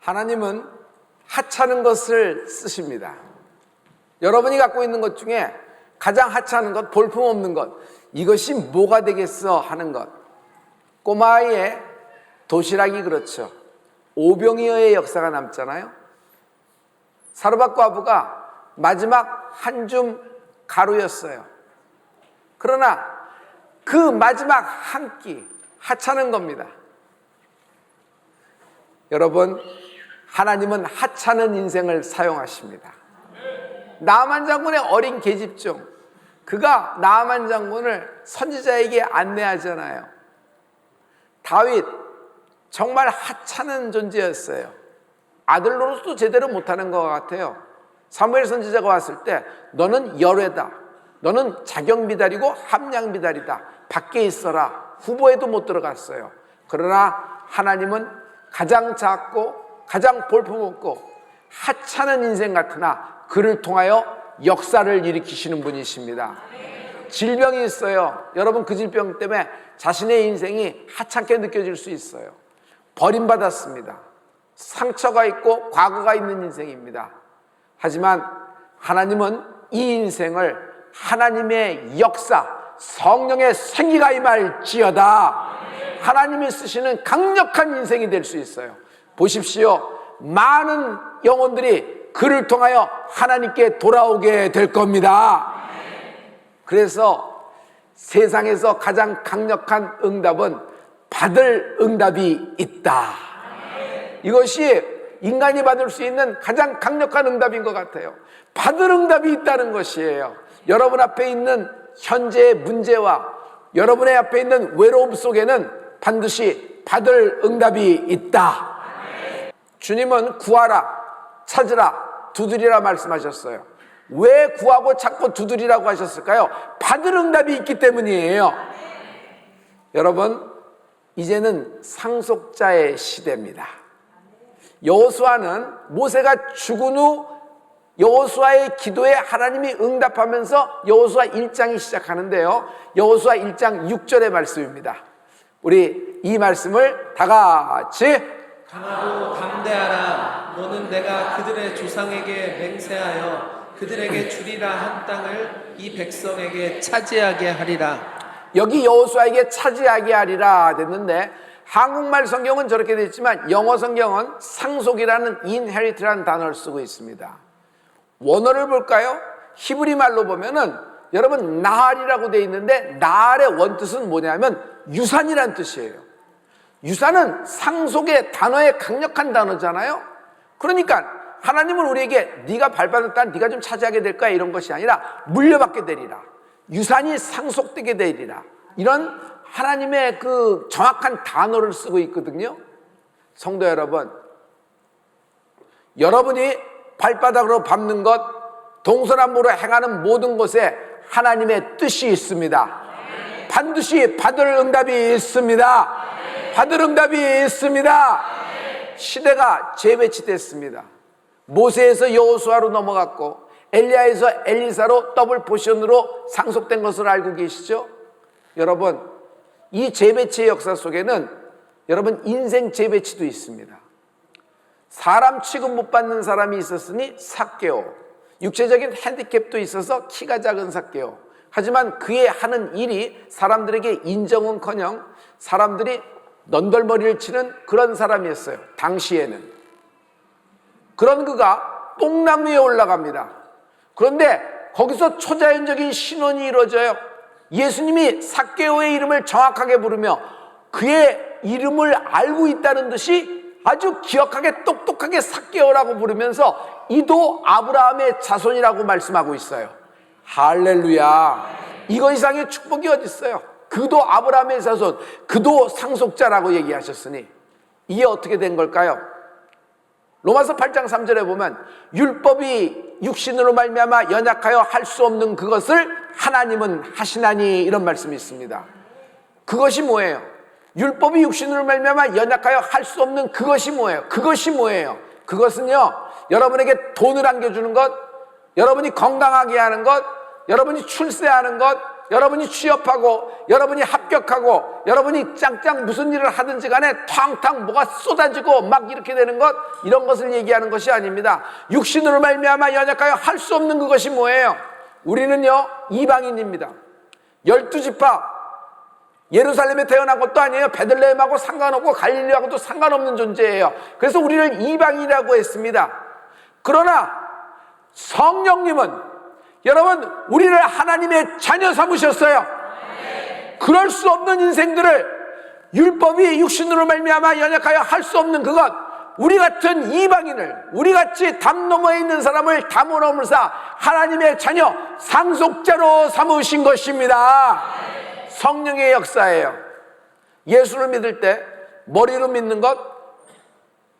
하나님은 하찮은 것을 쓰십니다. 여러분이 갖고 있는 것 중에 가장 하찮은 것, 볼품없는 것, 이것이 뭐가 되겠어 하는 것. 꼬마아이의 도시락이 그렇죠. 오병이어의 역사가 남잖아요. 사르밧 과부가 마지막 한 줌 가루였어요. 그러나 그 마지막 한 끼, 하찮은 겁니다. 여러분, 하나님은 하찮은 인생을 사용하십니다. 나아만 장군의 어린 계집종, 그가 나아만 장군을 선지자에게 안내하잖아요. 다윗, 정말 하찮은 존재였어요. 아들 노릇도 제대로 못하는 것 같아요. 사무엘 선지자가 왔을 때 너는 열외다, 너는 자경비달이고 함량비달이다, 밖에 있어라. 후보에도 못 들어갔어요. 그러나 하나님은 가장 작고 가장 볼품없고 하찮은 인생 같으나 그를 통하여 역사를 일으키시는 분이십니다. 질병이 있어요. 여러분, 그 질병 때문에 자신의 인생이 하찮게 느껴질 수 있어요. 버림받았습니다. 상처가 있고 과거가 있는 인생입니다. 하지만 하나님은 이 인생을 하나님의 역사, 성령의 생기가 임할지어다, 하나님이 쓰시는 강력한 인생이 될 수 있어요. 보십시오. 많은 영혼들이 그를 통하여 하나님께 돌아오게 될 겁니다. 그래서 세상에서 가장 강력한 응답은 받을 응답이 있다. 이것이 인간이 받을 수 있는 가장 강력한 응답인 것 같아요. 받을 응답이 있다는 것이에요. 여러분 앞에 있는 현재의 문제와 여러분의 앞에 있는 외로움 속에는 반드시 받을 응답이 있다. 주님은 구하라, 찾으라, 두드리라 말씀하셨어요. 왜 구하고 찾고 두드리라고 하셨을까요? 받을 응답이 있기 때문이에요. 여러분, 이제는 상속자의 시대입니다. 여호수아는 모세가 죽은 후 여호수아의 기도에 하나님이 응답하면서 여호수아 1장이 시작하는데요. 여호수아 1장 6절의 말씀입니다. 우리 이 말씀을 다 같이 강하고 담대하라. 너는 내가 그들의 조상에게 맹세하여 그들에게 주리라 한 땅을 이 백성에게 차지하게 하리라. 여기 여호수아에게 차지하게 하리라 됐는데, 한국말 성경은 저렇게 되어 있지만 영어 성경은 상속이라는 inherit라는 단어를 쓰고 있습니다. 원어를 볼까요? 히브리 말로 보면은 여러분 나할이라고 되어 있는데, 나할의 원뜻은 뭐냐면 유산이란 뜻이에요. 유산은 상속의 단어의 강력한 단어잖아요. 그러니까 하나님은 우리에게 네가 밟아둔 땅 네가 좀 차지하게 될 거야, 이런 것이 아니라 물려받게 되리라, 유산이 상속되게 되리라, 이런 하나님의 그 정확한 단어를 쓰고 있거든요. 성도 여러분, 여러분이 발바닥으로 밟는 것, 동서남북으로 행하는 모든 것에 하나님의 뜻이 있습니다. 반드시 받을 응답이 있습니다. 받을 응답이 있습니다. 시대가 재배치됐습니다. 모세에서 여호수아로 넘어갔고 엘리야에서 엘리사로 더블 포션으로 상속된 것을 알고 계시죠? 여러분, 이 재배치의 역사 속에는 여러분 인생 재배치도 있습니다. 사람 취급 못 받는 사람이 있었으니 삭개오, 육체적인 핸디캡도 있어서 키가 작은 삭개오. 하지만 그의 하는 일이 사람들에게 인정은커녕 사람들이 넌덜머리를 치는 그런 사람이었어요. 당시에는. 그런 그가 뽕나무 위에 올라갑니다. 그런데 거기서 초자연적인 신원이 이루어져요. 예수님이 삭개오의 이름을 정확하게 부르며 그의 이름을 알고 있다는 듯이 아주 기억하게 똑똑하게 삭개오라고 부르면서 이도 아브라함의 자손이라고 말씀하고 있어요. 할렐루야. 이거 이상의 축복이 어디 있어요? 그도 아브라함의 자손, 그도 상속자라고 얘기하셨으니 이게 어떻게 된 걸까요? 로마서 8장 3절에 보면 율법이 육신으로 말미암아 연약하여 할 수 없는 그것을 하나님은 하시나니, 이런 말씀이 있습니다. 그것이 뭐예요? 율법이 육신으로 말미암아 연약하여 할 수 없는 그것이 뭐예요? 그것이 뭐예요? 그것은요, 여러분에게 돈을 안겨주는 것, 여러분이 건강하게 하는 것, 여러분이 출세하는 것, 여러분이 취업하고 여러분이 합격하고 여러분이 짱짱 무슨 일을 하든지 간에 탕탕 뭐가 쏟아지고 막 이렇게 되는 것, 이런 것을 얘기하는 것이 아닙니다. 육신으로 말미암아 연약하여 할 수 없는 그것이 뭐예요? 우리는요 이방인입니다. 12지파 예루살렘에 태어난 것도 아니에요. 베들레헴하고 상관없고 갈릴리하고도 상관없는 존재예요. 그래서 우리를 이방인이라고 했습니다. 그러나 성령님은 여러분 우리를 하나님의 자녀 삼으셨어요. 그럴 수 없는 인생들을 율법이 육신으로 말미암아 연약하여 할 수 없는 그것, 우리 같은 이방인을, 우리같이 담 너머에 있는 사람을 담으로 넘으사 하나님의 자녀 상속자로 삼으신 것입니다. 성령의 역사예요. 예수를 믿을 때 머리로 믿는 것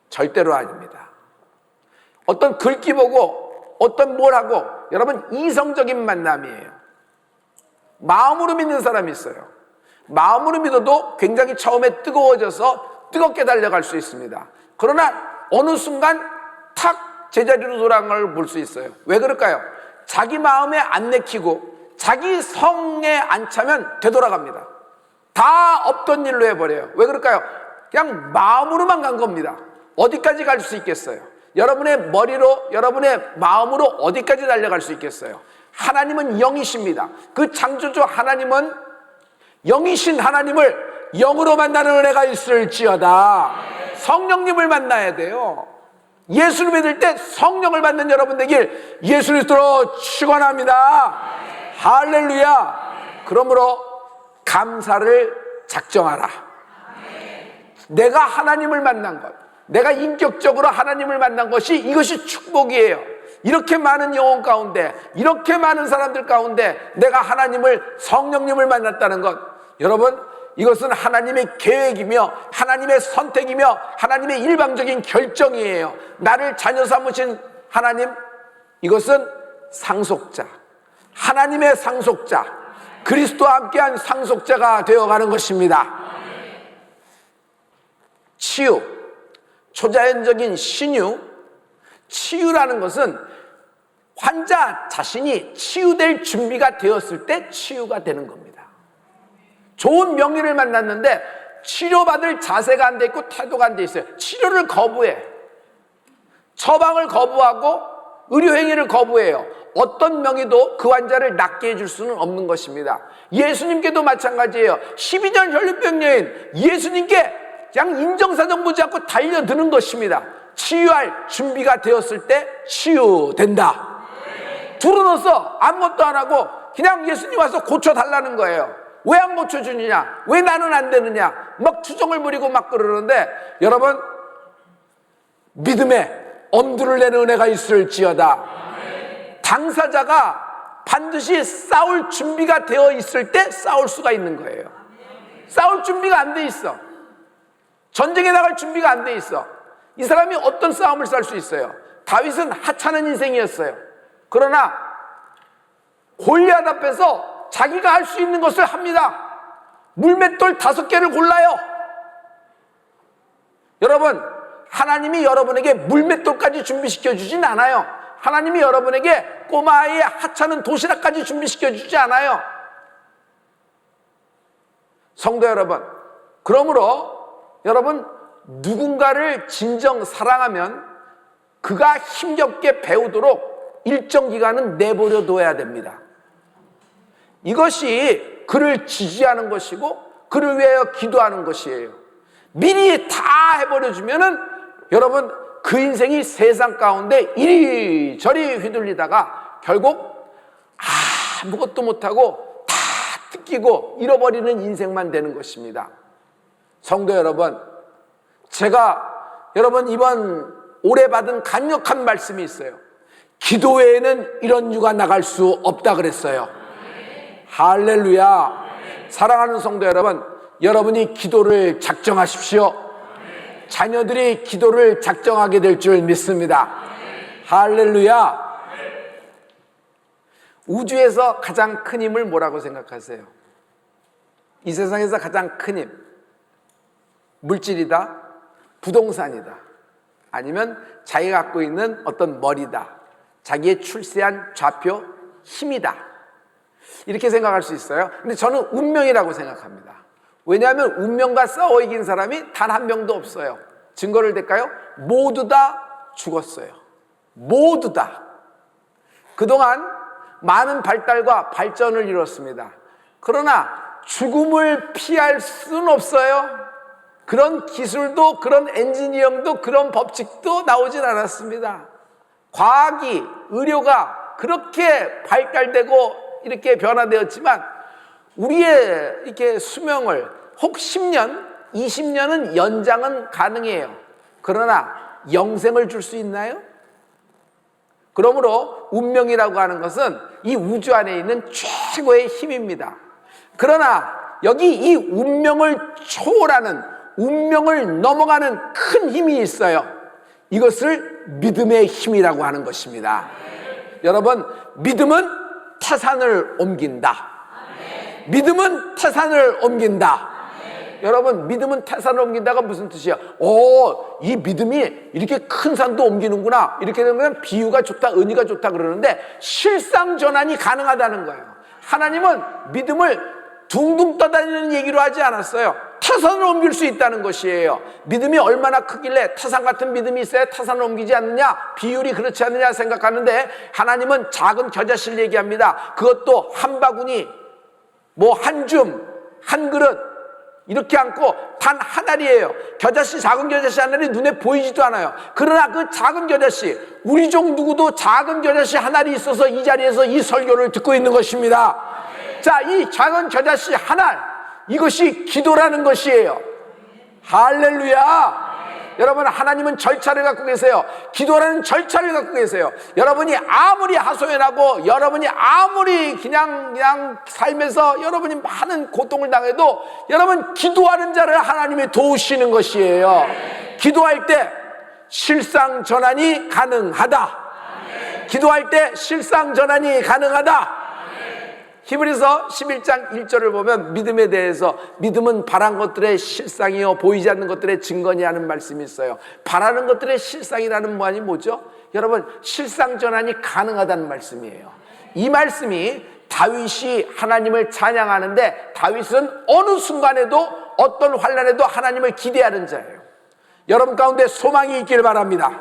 절대로 아닙니다. 어떤 글귀 보고 어떤 뭘 하고, 여러분 이성적인 만남이에요. 마음으로 믿는 사람이 있어요. 마음으로 믿어도 굉장히 처음에 뜨거워져서 뜨겁게 달려갈 수 있습니다. 그러나 어느 순간 탁 제자리로 돌아간 걸 볼 수 있어요. 왜 그럴까요? 자기 마음에 안 내키고 자기 성에 안 차면 되돌아갑니다. 다 없던 일로 해버려요. 왜 그럴까요? 그냥 마음으로만 간 겁니다. 어디까지 갈 수 있겠어요? 여러분의 머리로, 여러분의 마음으로 어디까지 달려갈 수 있겠어요? 하나님은 영이십니다. 그 창조주 하나님은, 영이신 하나님을 영으로 만나는 은혜가 있을지어다. 성령님을 만나야 돼요. 예수를 믿을 때 성령을 받는 여러분 되길 예수 그리스도로 축원합니다. 할렐루야. 그러므로 감사를 작정하라. 내가 하나님을 만난 것, 내가 인격적으로 하나님을 만난 것이, 이것이 축복이에요. 이렇게 많은 영혼 가운데, 이렇게 많은 사람들 가운데 내가 하나님을, 성령님을 만났다는 것, 여러분 이것은 하나님의 계획이며 하나님의 선택이며 하나님의 일방적인 결정이에요. 나를 자녀 삼으신 하나님, 이것은 상속자, 하나님의 상속자, 그리스도와 함께한 상속자가 되어가는 것입니다. 치유, 초자연적인 신유, 치유라는 것은 환자 자신이 치유될 준비가 되었을 때 치유가 되는 겁니다. 좋은 명의를 만났는데 치료받을 자세가 안 돼 있고 태도가 안 돼 있어요. 치료를 거부해. 처방을 거부하고 의료행위를 거부해요. 어떤 명의도 그 환자를 낫게 해줄 수는 없는 것입니다. 예수님께도 마찬가지예요. 12년 혈류병 여인, 예수님께 그냥 인정사정 보지 않고 달려드는 것입니다. 치유할 준비가 되었을 때 치유된다. 둘은 없어. 아무것도 안 하고 그냥 예수님 와서 고쳐달라는 거예요. 왜 안 고쳐주느냐? 왜 나는 안 되느냐? 막 투정을 부리고 막 그러는데, 여러분 믿음에 엄두를 내는 은혜가 있을지어다. 당사자가 반드시 싸울 준비가 되어 있을 때 싸울 수가 있는 거예요. 싸울 준비가 안 돼 있어. 전쟁에 나갈 준비가 안 돼 있어. 이 사람이 어떤 싸움을 싸울 수 있어요? 다윗은 하찮은 인생이었어요. 그러나 골리앗 앞에서 자기가 할 수 있는 것을 합니다. 물맷돌 5개를 골라요. 여러분, 하나님이 여러분에게 물맷돌까지 준비시켜 주진 않아요. 하나님이 여러분에게 꼬마아이의 하찮은 도시락까지 준비시켜 주지 않아요. 성도 여러분, 그러므로 여러분, 누군가를 진정 사랑하면 그가 힘겹게 배우도록 일정 기간은 내버려 둬야 됩니다. 이것이 그를 지지하는 것이고 그를 위하여 기도하는 것이에요. 미리 다 해버려주면은 여러분 그 인생이 세상 가운데 이리저리 휘둘리다가 결국 아무것도 못하고 다 뜯기고 잃어버리는 인생만 되는 것입니다. 성도 여러분, 제가 여러분 이번 올해 받은 강력한 말씀이 있어요. 기도 외에는 이런 유가 나갈 수 없다 그랬어요. 할렐루야. 사랑하는 성도 여러분, 여러분이 기도를 작정하십시오. 자녀들이 기도를 작정하게 될 줄 믿습니다. 할렐루야. 우주에서 가장 큰 힘을 뭐라고 생각하세요? 이 세상에서 가장 큰 힘, 물질이다, 부동산이다, 아니면 자기가 갖고 있는 어떤 머리다, 자기의 출세한 좌표, 힘이다. 이렇게 생각할 수 있어요. 근데 저는 운명이라고 생각합니다. 왜냐하면 운명과 싸워 이긴 사람이 단 한 명도 없어요. 증거를 댈까요? 모두 다 죽었어요. 모두 다. 그동안 많은 발달과 발전을 이뤘습니다. 그러나 죽음을 피할 수는 없어요. 그런 기술도, 그런 엔지니어링도, 그런 법칙도 나오진 않았습니다. 과학이, 의료가 그렇게 발달되고 이렇게 변화되었지만 우리의 이렇게 수명을 혹 10년, 20년은 연장은 가능해요. 그러나 영생을 줄 수 있나요? 그러므로 운명이라고 하는 것은 이 우주 안에 있는 최고의 힘입니다. 그러나 여기 이 운명을 초월하는, 운명을 넘어가는 큰 힘이 있어요. 이것을 믿음의 힘이라고 하는 것입니다. 여러분, 믿음은 태산을 옮긴다. 믿음은 태산을 옮긴다. 여러분, 믿음은 태산을 옮긴다가 무슨 뜻이야? 이 믿음이 이렇게 큰 산도 옮기는구나. 이렇게 되면 비유가 좋다, 은희가 좋다 그러는데 실상 전환이 가능하다는 거예요. 하나님은 믿음을 둥둥 떠다니는 얘기로 하지 않았어요. 태산을 옮길 수 있다는 것이에요. 믿음이 얼마나 크길래 태산 같은 믿음이 있어야 태산을 옮기지 않느냐, 비율이 그렇지 않느냐 생각하는데 하나님은 작은 겨자씨를 얘기합니다. 그것도 한 바구니, 한 줌, 한 그릇 이렇게 않고 단 한 알이에요. 겨자씨, 작은 겨자씨 한 알이 눈에 보이지도 않아요. 그러나 그 작은 겨자씨, 우리 종 누구도 작은 겨자씨 한 알이 있어서 이 자리에서 이 설교를 듣고 있는 것입니다. 자, 이 작은 겨자씨 한 알, 이것이 기도라는 것이에요. 할렐루야. 여러분, 하나님은 절차를 갖고 계세요. 기도라는 절차를 갖고 계세요. 여러분이 아무리 하소연하고 여러분이 아무리 그냥 살면서 여러분이 많은 고통을 당해도 여러분 기도하는 자를 하나님이 도우시는 것이에요. 기도할 때 실상 전환이 가능하다. 기도할 때 실상 전환이 가능하다. 히브리서 11장 1절을 보면 믿음에 대해서 믿음은 바란 것들의 실상이요 보이지 않는 것들의 증거니 하는 말씀이 있어요. 바라는 것들의 실상이라는 말이 뭐죠? 여러분, 실상 전환이 가능하다는 말씀이에요. 이 말씀이 다윗이 하나님을 찬양하는데 다윗은 어느 순간에도 어떤 환난에도 하나님을 기대하는 자예요. 여러분 가운데 소망이 있길 바랍니다.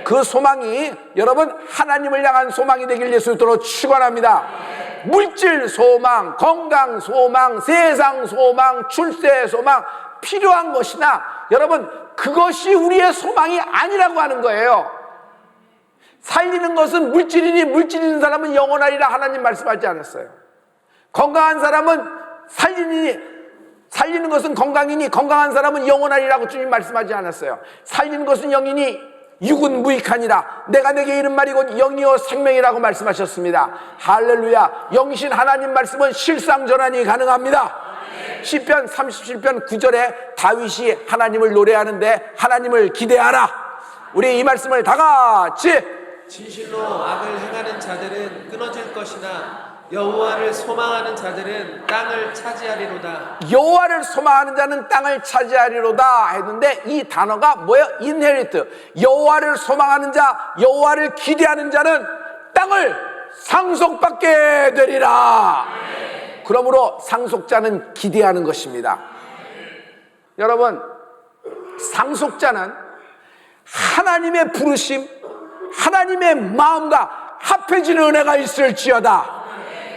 그 소망이 여러분 하나님을 향한 소망이 되길 예수님으로 축원합니다. 물질 소망, 건강 소망, 세상 소망, 출세 소망 필요한 것이나 여러분 그것이 우리의 소망이 아니라고 하는 거예요. 살리는 것은 물질이니 물질 있는 사람은 영원하리라 하나님 말씀하지 않았어요. 건강한 사람은 살리는 것은 건강이니 건강한 사람은 영원하리라고 주님 말씀하지 않았어요. 살리는 것은 영이니 육은 무익하니라. 내가 내게 이른 말이 곧 영이요 생명이라고 말씀하셨습니다. 할렐루야. 영신 하나님 말씀은 실상전환이 가능합니다. 시편 37편 9절에 다윗이 하나님을 노래하는데 하나님을 기대하라. 우리 이 말씀을 다 같이 진실로 악을 행하는 자들은 끊어질 것이나 여호와를 소망하는 자들은 땅을 차지하리로다. 여호와를 소망하는 자는 땅을 차지하리로다 했는데 이 단어가 뭐예요? inherit. 여호와를 소망하는 자, 여호와를 기대하는 자는 땅을 상속받게 되리라. 그러므로 상속자는 기대하는 것입니다. 여러분, 상속자는 하나님의 부르심, 하나님의 마음과 합해지는 은혜가 있을지어다.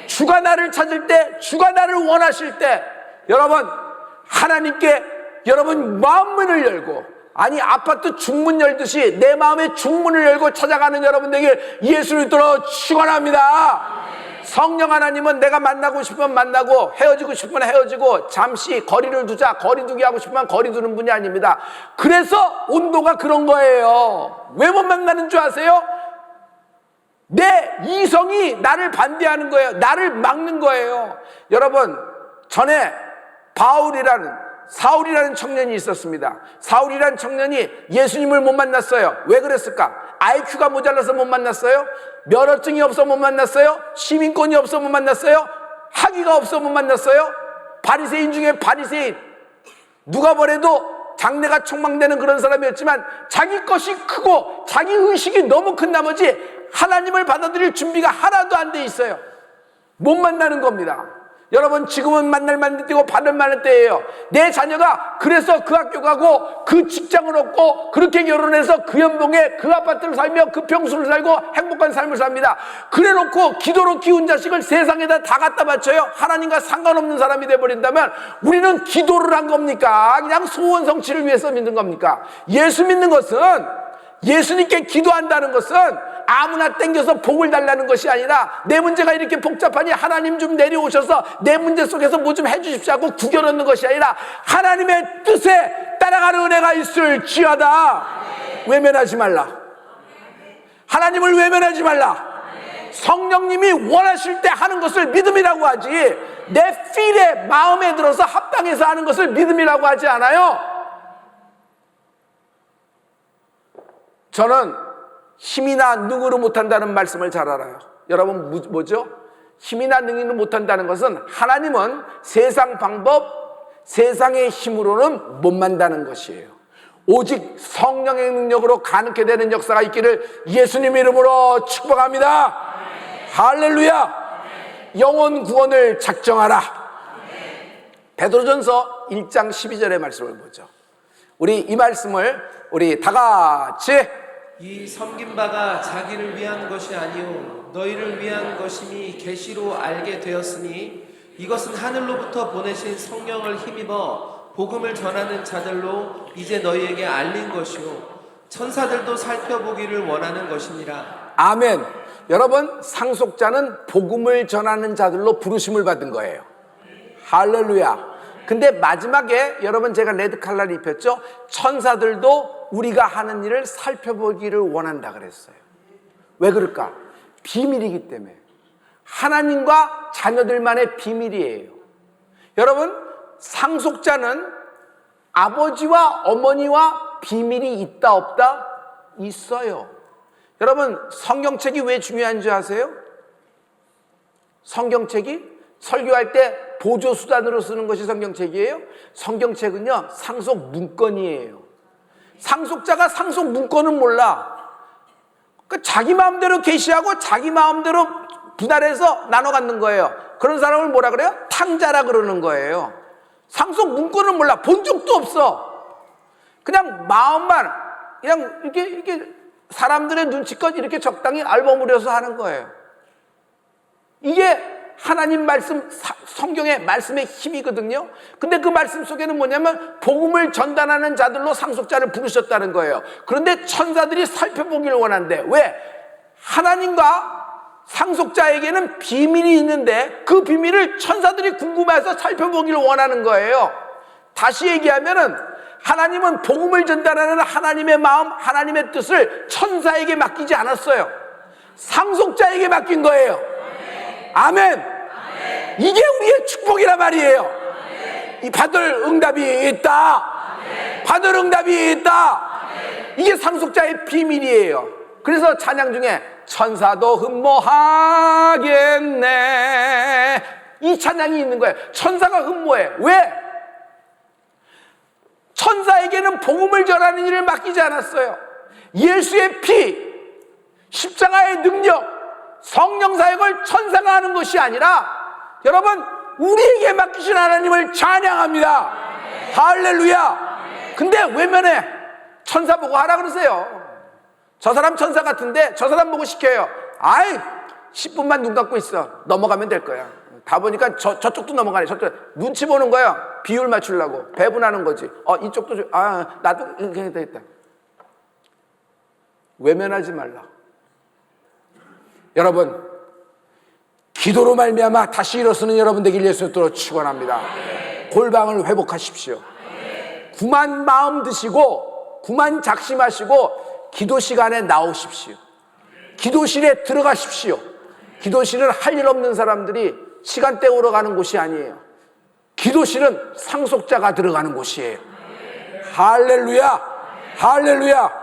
주가 나를 찾을 때, 주가 나를 원하실 때 여러분 하나님께 여러분 마음문을 열고, 아니 아파트 중문 열듯이 내 마음의 중문을 열고 찾아가는 여러분 되길 예수를 믿도록 축원합니다. 성령 하나님은 내가 만나고 싶으면 만나고 헤어지고 싶으면 헤어지고 잠시 거리를 두자, 거리 두기 하고 싶으면 거리 두는 분이 아닙니다. 그래서 온도가 그런 거예요. 왜 못 만나는 줄 아세요? 내 이성이 나를 반대하는 거예요. 나를 막는 거예요. 여러분, 전에 사울이라는 청년이 있었습니다. 사울이라는 청년이 예수님을 못 만났어요. 왜 그랬을까? IQ가 모자라서 못 만났어요? 면허증이 없어 못 만났어요? 시민권이 없어 못 만났어요? 학위가 없어 못 만났어요? 바리새인 중에 바리새인, 누가 뭐래도 장래가 촉망되는 그런 사람이었지만 자기 것이 크고 자기 의식이 너무 큰 나머지 하나님을 받아들일 준비가 하나도 안 돼 있어요. 못 만나는 겁니다. 여러분, 지금은 만날 때고 받을 만할 때예요. 내 자녀가 그래서 그 학교 가고 그 직장을 얻고 그렇게 결혼해서 그 연봉에 그 아파트를 살며 그 평수를 살고 행복한 삶을 삽니다. 그래 놓고 기도로 키운 자식을 세상에다 다 갖다 바쳐요. 하나님과 상관없는 사람이 돼버린다면 우리는 기도를 한 겁니까? 그냥 소원 성취를 위해서 믿는 겁니까? 예수 믿는 것은, 예수님께 기도한다는 것은 아무나 땡겨서 복을 달라는 것이 아니라 내 문제가 이렇게 복잡하니 하나님 좀 내려오셔서 내 문제 속에서 뭐 좀 해주십시오 하고 구겨 넣는 것이 아니라 하나님의 뜻에 따라가는 은혜가 있을지어다. 외면하지 말라. 하나님을 외면하지 말라. 성령님이 원하실 때 하는 것을 믿음이라고 하지, 내 필에 마음에 들어서 합당해서 하는 것을 믿음이라고 하지 않아요. 저는 힘이나 능으로 못한다는 말씀을 잘 알아요. 여러분, 뭐죠? 힘이나 능으로 못한다는 것은 하나님은 세상 방법, 세상의 힘으로는 못 만다는 것이에요. 오직 성령의 능력으로 가능케 되는 역사가 있기를 예수님 이름으로 축복합니다. 할렐루야. 영혼 구원을 작정하라. 베드로전서 1장 12절의 말씀을 보죠. 우리 이 말씀을 우리 다 같이, 이 섬긴 바가 자기를 위한 것이 아니요 너희를 위한 것임이 계시로 알게 되었으니 이것은 하늘로부터 보내신 성령을 힘입어 복음을 전하는 자들로 이제 너희에게 알린 것이요 천사들도 살펴보기를 원하는 것이니라. 아멘. 여러분, 상속자는 복음을 전하는 자들로 부르심을 받은 거예요. 할렐루야. 근데 마지막에 여러분, 제가 레드 칼라를 입혔죠? 천사들도 우리가 하는 일을 살펴보기를 원한다 그랬어요. 왜 그럴까? 비밀이기 때문에. 하나님과 자녀들만의 비밀이에요. 여러분, 상속자는 아버지와 어머니와 비밀이 있다 없다? 있어요. 여러분, 성경책이 왜 중요한 줄 아세요? 성경책이 설교할 때 보조수단으로 쓰는 것이 성경책이에요? 성경책은요, 상속 문건이에요. 상속자가 상속 문건은 몰라. 그러니까 자기 마음대로 계시하고 자기 마음대로 분할해서 나눠 갖는 거예요. 그런 사람을 뭐라 그래요? 탕자라 그러는 거예요. 상속 문건은 몰라. 본 적도 없어. 그냥 마음만, 그냥 이렇게 사람들의 눈치껏 이렇게 적당히 alb어무려서 하는 거예요. 이게 하나님 말씀, 성경의 말씀의 힘이거든요. 근데 그 말씀 속에는 뭐냐면 복음을 전달하는 자들로 상속자를 부르셨다는 거예요. 그런데 천사들이 살펴보기를 원한대. 왜? 하나님과 상속자에게는 비밀이 있는데 그 비밀을 천사들이 궁금해서 살펴보기를 원하는 거예요. 다시 얘기하면은 하나님은 복음을 전달하는 하나님의 마음, 하나님의 뜻을 천사에게 맡기지 않았어요. 상속자에게 맡긴 거예요. 아멘. 이게 우리의 축복이란 말이에요. 이 받을 응답이 있다. 받을 응답이 있다. 이게 상속자의 비밀이에요. 그래서 찬양 중에 천사도 흠모하겠네, 이 찬양이 있는 거예요. 천사가 흠모해. 왜? 천사에게는 복음을 전하는 일을 맡기지 않았어요. 예수의 피, 십자가의 능력, 성령 사역을 천사가 하는 것이 아니라 여러분, 우리에게 맡기신 하나님을 찬양합니다. 할렐루야. 근데 외면해. 천사 보고 하라 그러세요. 저 사람 천사 같은데 저 사람 보고 시켜요. 아이, 10분만 눈 감고 있어. 넘어가면 될 거야. 다 보니까 저쪽도 넘어가네. 저쪽 눈치 보는 거야. 비율 맞추려고 배분하는 거지. 이쪽도 나도 그냥 됐다. 외면하지 말라. 여러분, 기도로 말미암아 다시 일어서는 여러분 되길 예수로 축원합니다. 골방을 회복하십시오. 구만 마음 드시고 구만 작심하시고 기도 시간에 나오십시오. 기도실에 들어가십시오. 기도실은 할 일 없는 사람들이 시간 때우러 가는 곳이 아니에요. 기도실은 상속자가 들어가는 곳이에요. 할렐루야. 할렐루야.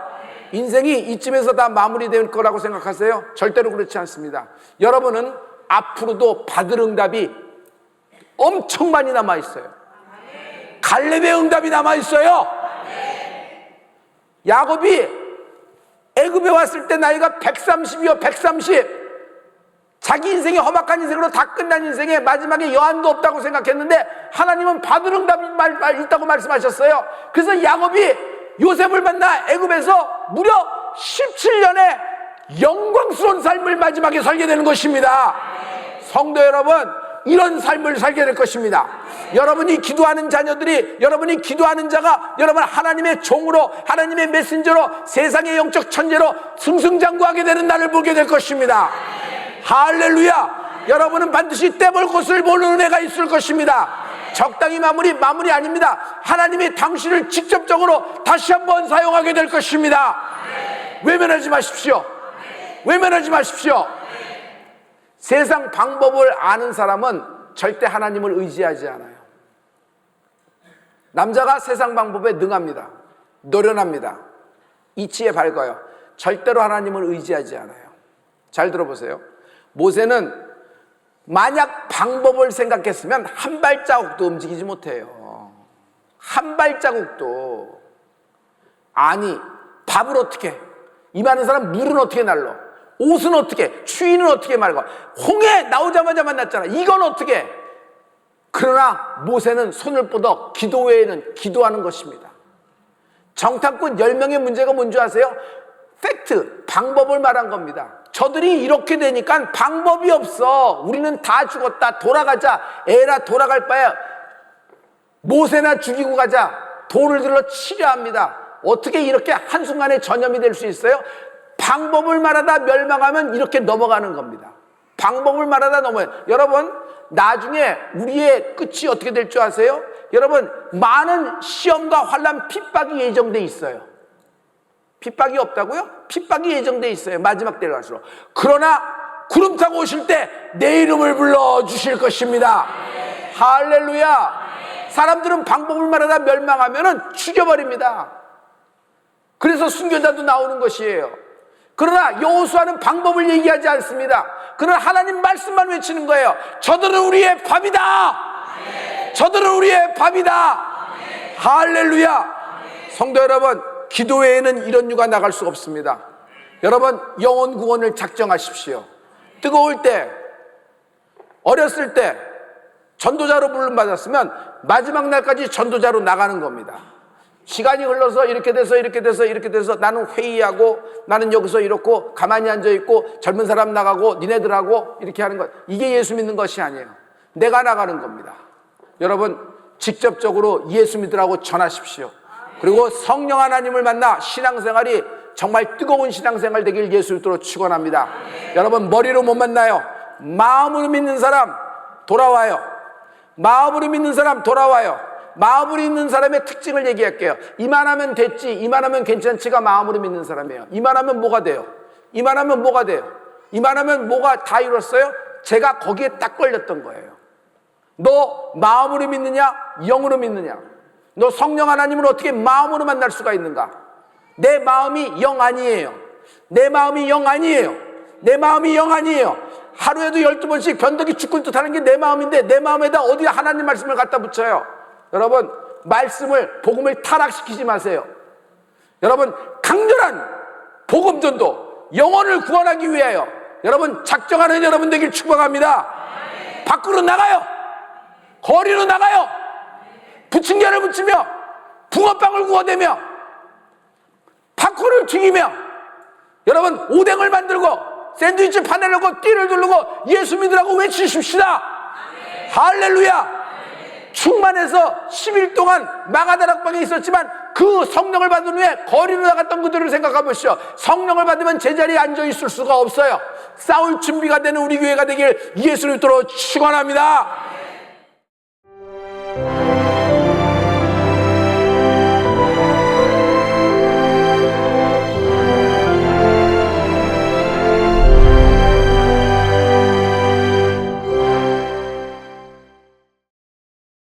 인생이 이쯤에서 다 마무리될 거라고 생각하세요? 절대로 그렇지 않습니다. 여러분은 앞으로도 받을 응답이 엄청 많이 남아있어요. 갈렙의 응답이 남아있어요. 야곱이 애굽에 왔을 때 나이가 130이요 130. 자기 인생이 험악한 인생으로 다 끝난 인생에 마지막에 여한도 없다고 생각했는데 하나님은 받을 응답이 있다고 말씀하셨어요. 그래서 야곱이 요셉을 만나 애굽에서 무려 17년의 영광스러운 삶을 마지막에 살게 되는 것입니다. 성도 여러분, 이런 삶을 살게 될 것입니다. 여러분이 기도하는 자녀들이, 여러분이 기도하는 자가 여러분 하나님의 종으로, 하나님의 메신저로, 세상의 영적 천재로 승승장구하게 되는 날을 보게 될 것입니다. 할렐루야. 여러분은 반드시 떼볼 곳을 보는 은혜가 있을 것입니다. 적당히 마무리 아닙니다. 하나님이 당신을 직접적으로 다시 한번 사용하게 될 것입니다. 외면하지 마십시오. 외면하지 마십시오. 세상 방법을 아는 사람은 절대 하나님을 의지하지 않아요. 남자가 세상 방법에 능합니다. 노련합니다. 이치에 밝아요. 절대로 하나님을 의지하지 않아요. 잘 들어보세요. 모세는 만약 방법을 생각했으면 한 발자국도 움직이지 못해요. 한 발자국도. 아니, 밥을 어떻게 해? 이 많은 사람 물은 어떻게 날러? 옷은 어떻게 해? 추위는 어떻게 말고? 홍해 나오자마자 만났잖아. 이건 어떻게 해? 그러나 모세는 손을 뻗어 기도 외에는 기도하는 것입니다. 정탐꾼 10명의 문제가 뭔지 아세요? 팩트, 방법을 말한 겁니다. 저들이 이렇게 되니까 방법이 없어. 우리는 다 죽었다. 돌아가자. 에라 돌아갈 바에 모세나 죽이고 가자. 돌을 들러 치려 합니다. 어떻게 이렇게 한순간에 전염이 될 수 있어요? 방법을 말하다 멸망하면 이렇게 넘어가는 겁니다. 방법을 말하다 넘어요. 여러분, 나중에 우리의 끝이 어떻게 될 줄 아세요? 여러분, 많은 시험과 환난, 핍박이 예정돼 있어요. 핍박이 없다고요? 핍박이 예정돼 있어요. 마지막 때를 갈수록. 그러나 구름 타고 오실 때 내 이름을 불러주실 것입니다. 할렐루야. 사람들은 방법을 말하다 멸망하면 죽여버립니다. 그래서 순교자도 나오는 것이에요. 그러나 여호수아는 방법을 얘기하지 않습니다. 그러나 하나님 말씀만 외치는 거예요. 저들은 우리의 밥이다. 저들은 우리의 밥이다. 할렐루야. 성도 여러분, 기도 외에는 이런 유가 나갈 수가 없습니다. 여러분, 영혼 구원을 작정하십시오. 뜨거울 때, 어렸을 때 전도자로 부름받았으면 마지막 날까지 전도자로 나가는 겁니다. 시간이 흘러서 이렇게 돼서 나는 회의하고 나는 여기서 이렇고 가만히 앉아있고 젊은 사람 나가고 니네들하고 이렇게 하는 것, 이게 예수 믿는 것이 아니에요. 내가 나가는 겁니다. 여러분, 직접적으로 예수 믿으라고 전하십시오. 그리고 성령 하나님을 만나 신앙생활이 정말 뜨거운 신앙생활 되길 예수 이름으로 축원합니다. 여러분, 머리로 못 만나요. 마음으로 믿는 사람 돌아와요. 마음으로 믿는 사람 돌아와요. 마음으로 믿는 사람의 특징을 얘기할게요. 이만하면 됐지, 이만하면 괜찮지가 마음으로 믿는 사람이에요. 이만하면 뭐가 돼요? 이만하면 뭐가 돼요? 이만하면 뭐가 다 이뤘어요? 제가 거기에 딱 걸렸던 거예요. 너 마음으로 믿느냐? 영으로 믿느냐? 너 성령 하나님을 어떻게 마음으로 만날 수가 있는가? 내 마음이 영 아니에요. 내 마음이 영 아니에요. 내 마음이 영 아니에요. 하루에도 12번씩 변덕이 죽을 듯 하는 게 내 마음인데 내 마음에다 어디 하나님 말씀을 갖다 붙여요? 여러분, 말씀을, 복음을 타락시키지 마세요. 여러분, 강렬한 복음전도, 영혼을 구원하기 위하여 여러분 작정하는 여러분 되길 축복합니다. 밖으로 나가요. 거리로 나가요. 부침개를 붙이며 붕어빵을 구워대며 팝콘을 튀기며 여러분 오뎅을 만들고 샌드위치 판을 놓고 띠를 두르고 예수 믿으라고 외치십시다. 할렐루야. 충만해서 10일 동안 마가다락방에 있었지만 그 성령을 받은 후에 거리로 나갔던 그들을 생각해 보시오. 성령을 받으면 제자리에 앉아 있을 수가 없어요. 싸울 준비가 되는 우리 교회가 되길 예수를 믿도록 축원합니다.